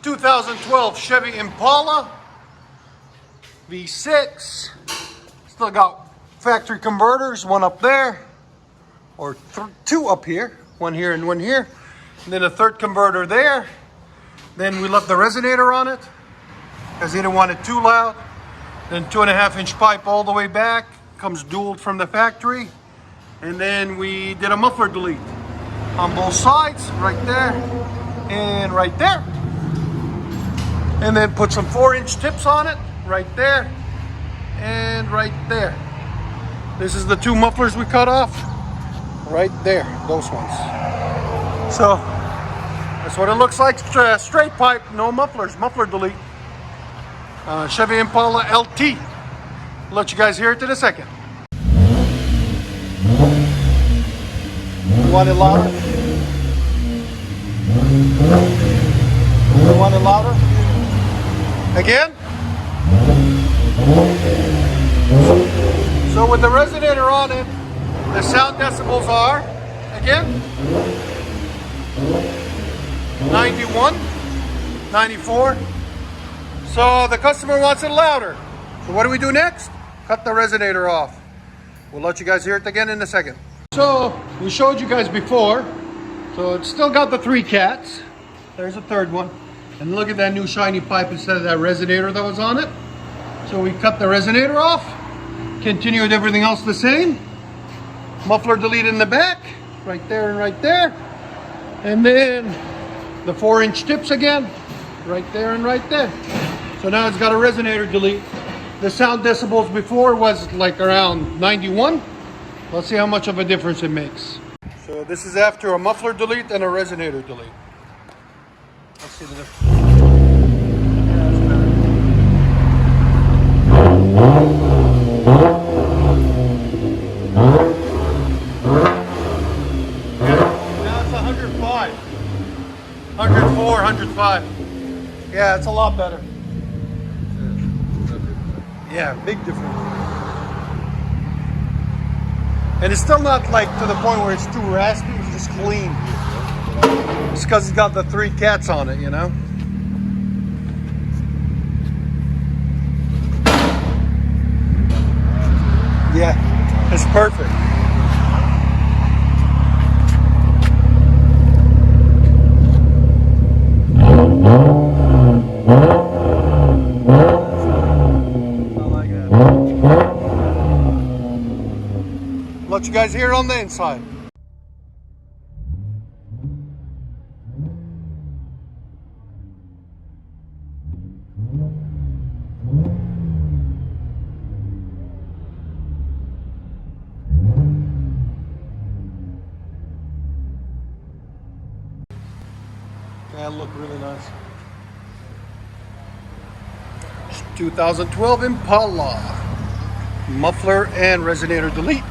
2012 Chevy Impala V6. Still got factory converters, one up there, or two up here, one here and one here, and then a third converter there. Then we left the resonator on it because he didn't want it too loud. Then 2.5-inch pipe all the way back, comes dualed from the factory. And then we did a muffler delete on both sides, right there and right there. And then put some 4-inch tips on it, right there and right there. This is the two mufflers we cut off, right there, those ones. So that's what it looks like, straight pipe, no mufflers, muffler delete. Chevy Impala LT. I'll let you guys hear it in a second. You want it louder? You want it louder? Again? So with the resonator on it, the sound decibels are, again, 91, 94. So the customer wants it louder. So what do we do next? Cut the resonator off. We'll let you guys hear it again in a second. So we showed you guys before. So it's still got the 3 cats. There's a third one. And look at that new shiny pipe instead of that resonator that was on it. So we cut the resonator off. Continue with everything else the same. Muffler delete in the back. Right there and right there. And then the 4-inch tips again. Right there and right there. So now it's got a resonator delete. The sound decibels before was like around 91. Let's see how much of a difference it makes. So this is after a muffler delete and a resonator delete. Let's see the difference. Now it's 105. 104, 105. Yeah, it's a lot better. Yeah, big difference. And it's still not like to the point where it's too raspy, it's just clean. It's because it's got the 3 cats on it, you know? Yeah, it's perfect. Let you guys hear it on the inside. That look really nice. 2012 Impala. Muffler and resonator delete.